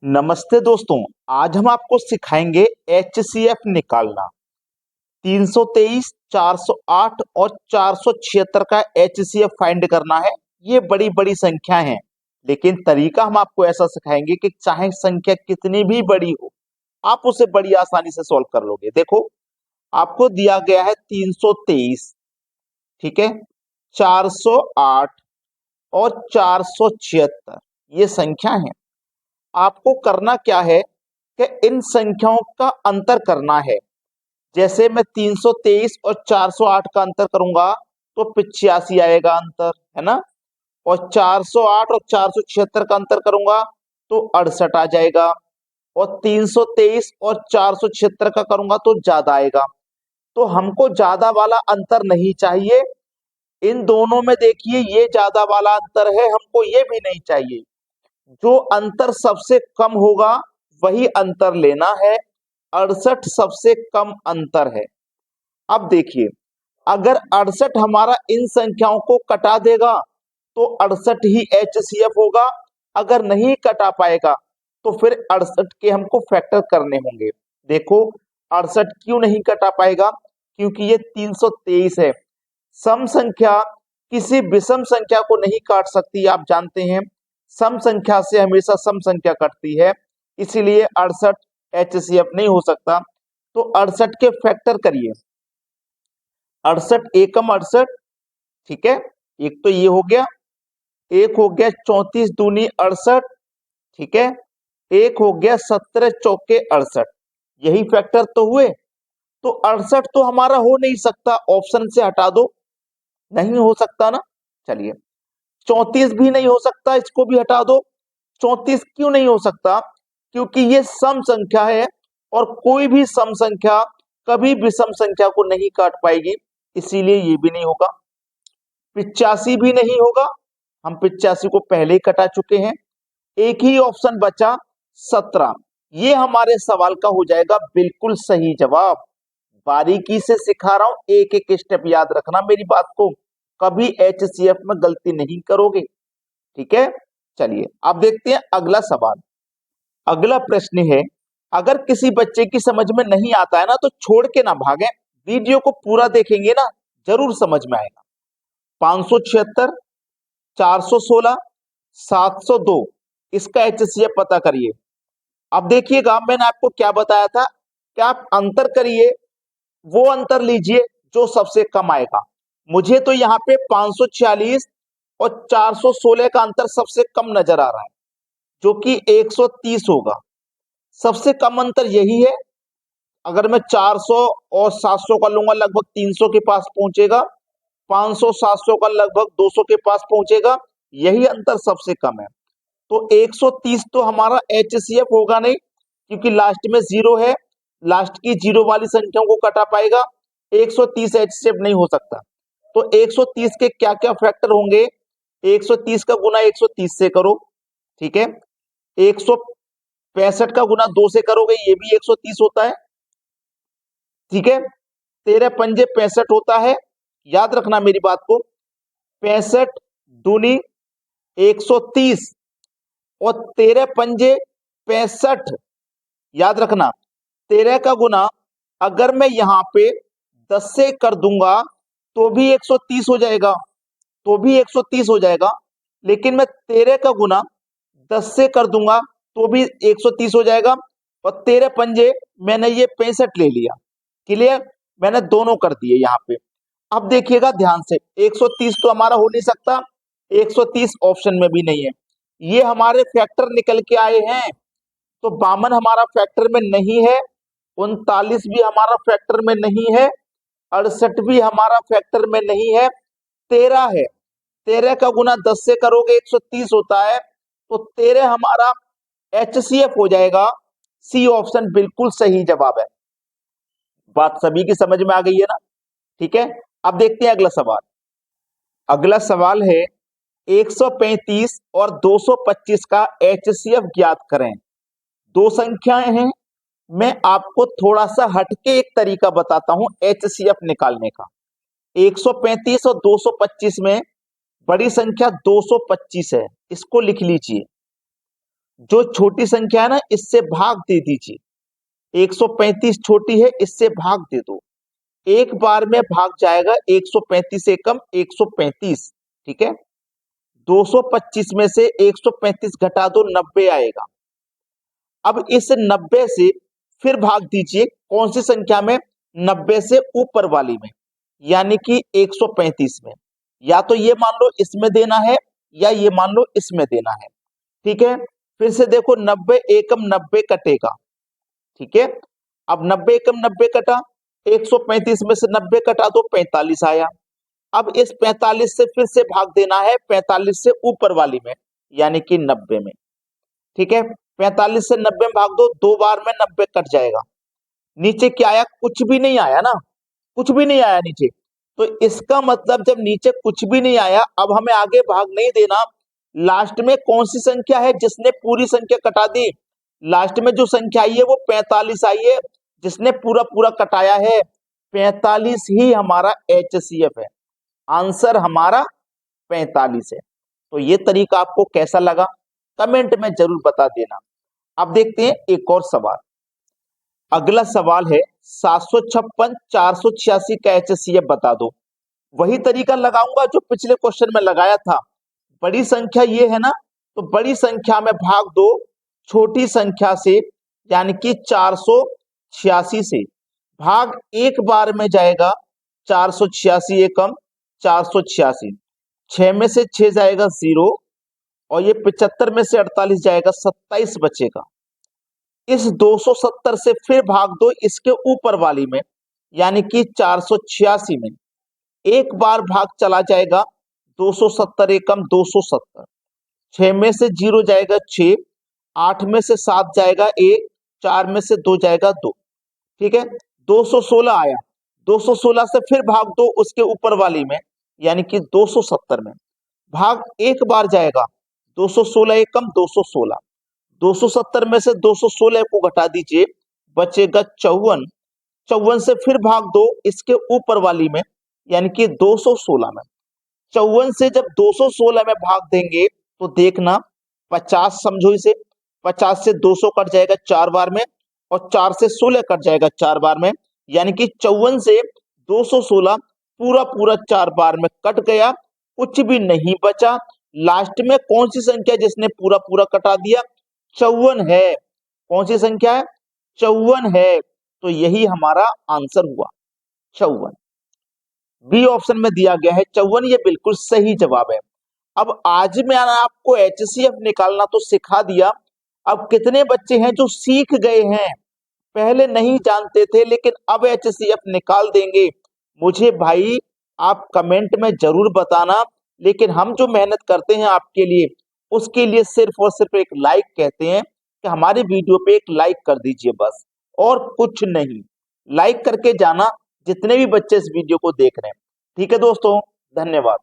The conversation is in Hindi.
नमस्ते दोस्तों। आज हम आपको सिखाएंगे HCF निकालना। 323, 408 और 476 का HCF फाइंड करना है। ये बड़ी बड़ी संख्या हैं, लेकिन तरीका हम आपको ऐसा सिखाएंगे कि चाहे संख्या कितनी भी बड़ी हो, आप उसे बड़ी आसानी से सॉल्व कर लोगे। देखो, आपको दिया गया है 323, ठीक है, 408 और 476, ये संख्या है। आपको करना क्या है कि इन संख्याओं का अंतर करना है। जैसे मैं 323 और 408 का अंतर करूंगा तो 85 आएगा अंतर, है ना। और 408 और 476 का अंतर करूंगा तो 68 आ जाएगा। और 323 और 476 का करूंगा तो ज्यादा आएगा। तो हमको ज्यादा वाला अंतर नहीं चाहिए। इन दोनों में देखिए, ये ज्यादा वाला अंतर है, हमको ये भी नहीं चाहिए। जो अंतर सबसे कम होगा वही अंतर लेना है। 68 सबसे कम अंतर है। अब देखिए, अगर 68 हमारा इन संख्याओं को कटा देगा तो 68 ही HCF होगा। अगर नहीं कटा पाएगा तो फिर 68 के हमको फैक्टर करने होंगे। देखो, 68 क्यों नहीं कटा पाएगा? क्योंकि ये 323 है। सम संख्या किसी विषम संख्या को नहीं काट सकती, आप जानते हैं। सम संख्या से हमेशा सम संख्या कटती है, इसीलिए 68 HCF नहीं हो सकता। तो 68 के फैक्टर करिए। 68 एकम 68, ठीक है, एक तो ये हो गया। एक हो गया 34 दूनी 68, ठीक है। एक हो गया 17 चौके 68, यही फैक्टर तो हुए। तो 68 तो हमारा हो नहीं सकता, ऑप्शन से हटा दो, नहीं हो सकता ना। चलिए, 34 भी नहीं हो सकता, इसको भी हटा दो। 34 क्यों नहीं हो सकता? क्योंकि ये सम संख्या है और कोई भी सम संख्या कभी विषम संख्या को नहीं काट पाएगी, इसीलिए ये भी नहीं होगा। 85 भी नहीं होगा, हम 85 को पहले ही कटा चुके हैं। एक ही ऑप्शन बचा 17, ये हमारे सवाल का हो जाएगा बिल्कुल सही जवाब। बारीकी से सिखा रहा हूं, एक एक स्टेप याद रखना मेरी बात को, कभी HCF में गलती नहीं करोगे, ठीक है। चलिए अब देखते हैं अगला सवाल। अगला प्रश्न है, अगर किसी बच्चे की समझ में नहीं आता है ना तो छोड़ के ना भागे, वीडियो को पूरा देखेंगे ना जरूर समझ में आएगा। 576, 416, 702, इसका HCF पता करिए। अब देखिएगा, मैंने आपको क्या बताया था कि आप अंतर करिए, वो अंतर लीजिए जो सबसे कम आएगा। मुझे तो यहाँ पे 546 और 416 का अंतर सबसे कम नजर आ रहा है, जो कि 130 होगा। सबसे कम अंतर यही है। अगर मैं 400 और 700 का लूंगा लगभग 300 के पास पहुंचेगा। 500 700 का लगभग 200 के पास पहुंचेगा। यही अंतर सबसे कम है। तो 130 तो हमारा HCF होगा नहीं, क्योंकि लास्ट में जीरो है। लास्ट की जीरो वाली संख्याओं को कटा पाएगा। 130 HCF नहीं हो सकता। तो 130 के क्या क्या फैक्टर होंगे? 130 का गुना 130 से करो, ठीक है। 165 का गुना 2 से करोगे, ये भी 130 होता है, ठीक है। 13 पंजे 65 होता है, याद रखना मेरी बात को। 65 दूनी 130 और 13 पंजे 65, याद रखना। 13 का गुना अगर मैं यहाँ पे 10 से कर दूंगा तो भी 130 हो जाएगा, तो भी 130 हो जाएगा। लेकिन मैं 13 का गुना 10 से कर दूंगा तो भी 130 हो जाएगा। और 13 पंजे मैंने ये 65 ले लिया। क्लियर? मैंने दोनों कर दिए यहाँ पे। अब देखिएगा ध्यान से, 130 तो हमारा हो नहीं सकता, 130 ऑप्शन में भी नहीं है। ये हमारे फैक्टर निकल के आए हैं। तो 52 हमारा फैक्टर में नहीं है, 39 भी हमारा फैक्टर में नहीं है, 68 भी हमारा फैक्टर में नहीं है, 13 है। 13 का गुना 10 से करोगे 130 होता है। तो 13 हमारा HCF हो जाएगा। सी ऑप्शन बिल्कुल सही जवाब है। बात सभी की समझ में आ गई है ना? ठीक है, अब देखते हैं अगला सवाल। अगला सवाल है 135 और 225 का HCF ज्ञात करें। दो संख्याएं हैं, मैं आपको थोड़ा सा हटके एक तरीका बताता हूं HCF निकालने का। 135 और 225 में बड़ी संख्या 225 है, इसको लिख लीजिए। जो छोटी संख्या है ना, इससे भाग दे दीजिए। 135 छोटी है, इससे भाग दे दो। एक बार में भाग जाएगा 135 से कम 135। ठीक है, 225 में से 135 घटा दो, 90 आएगा। अब इस 90 से फिर भाग दीजिए कौन सी संख्या में? 90 से ऊपर वाली में, यानी कि 135 में। या तो ये मान लो इसमें देना है, या ये मान लो इसमें देना है। ठीक है, फिर से देखो, 90 एकम 90 कटेगा। ठीक है, अब 90 एकम 90 कटा, 135 में से 90 कटा दो, 45 आया। अब इस 45 से फिर से भाग देना है 45 से ऊपर वाली में, यानी कि 90 में। ठीक है, 45 से 90 में भाग दो, दो बार में 90 कट जाएगा। नीचे क्या आया? कुछ भी नहीं आया ना, कुछ भी नहीं आया नीचे। तो इसका मतलब जब नीचे कुछ भी नहीं आया, अब हमें आगे भाग नहीं देना। लास्ट में कौन सी संख्या है जिसने पूरी संख्या कटा दी? लास्ट में जो संख्या आई है वो 45 आई है, जिसने पूरा पूरा कटाया है। 45 ही हमारा HCF है। आंसर हमारा 45 है। तो ये तरीका आपको कैसा लगा, कमेंट में जरूर बता देना। अब देखते हैं एक और सवाल। अगला सवाल है 756 486 का HCF बता दो। वही तरीका लगाऊंगा जो पिछले क्वेश्चन में लगाया था। बड़ी संख्या ये है ना, तो बड़ी संख्या में भाग दो छोटी संख्या से, यानी कि 486 से। भाग एक बार में जाएगा 486 एकम 486, 6 में से 6 जाएगा 0, और ये 75 में से 48 जाएगा, 27 बचेगा। इस 270 से फिर भाग दो इसके ऊपर वाली में, यानी कि 486 में। एक बार भाग चला जाएगा, 270 एकम 270, 6 में से 0 जाएगा 6, 8 में से 7 जाएगा 1, 4 में से 2 जाएगा 2। ठीक है, 216 आया, 216 से फिर भाग दो उसके ऊपर वाली में, यानी कि 270 में। भाग एक बार जाएगा, 216 एकम 216, 270 में से 216 को घटा दीजिए, बचेगा 54। 54 से फिर भाग दो इसके ऊपर वाली में, यानी कि 216 में। 54 से जब 216 में भाग देंगे तो देखना 50 समझो इसे, 50 से 200 कट जाएगा 4 बार में, और 4 से 16 कट जाएगा 4 बार में, यानी कि 54 से 216 पूरा पूरा 4 बार में कट गया, कुछ भी नहीं बचा। लास्ट में कौन सी संख्या जिसने पूरा पूरा कटा दिया? 54 है। कौन सी संख्या है? 54 है। तो यही हमारा आंसर हुआ, 54। बी ऑप्शन में दिया गया है 54, ये बिल्कुल सही जवाब है। अब आज मैंने आपको HCF निकालना तो सिखा दिया। अब कितने बच्चे हैं जो सीख गए हैं, पहले नहीं जानते थे लेकिन अब HCF निकाल देंगे? मुझे भाई आप कमेंट में जरूर बताना। लेकिन हम जो मेहनत करते हैं आपके लिए, उसके लिए सिर्फ और सिर्फ एक लाइक कहते हैं कि हमारे वीडियो पे एक लाइक कर दीजिए बस, और कुछ नहीं। लाइक करके जाना जितने भी बच्चे इस वीडियो को देख रहे हैं। ठीक है दोस्तों, धन्यवाद।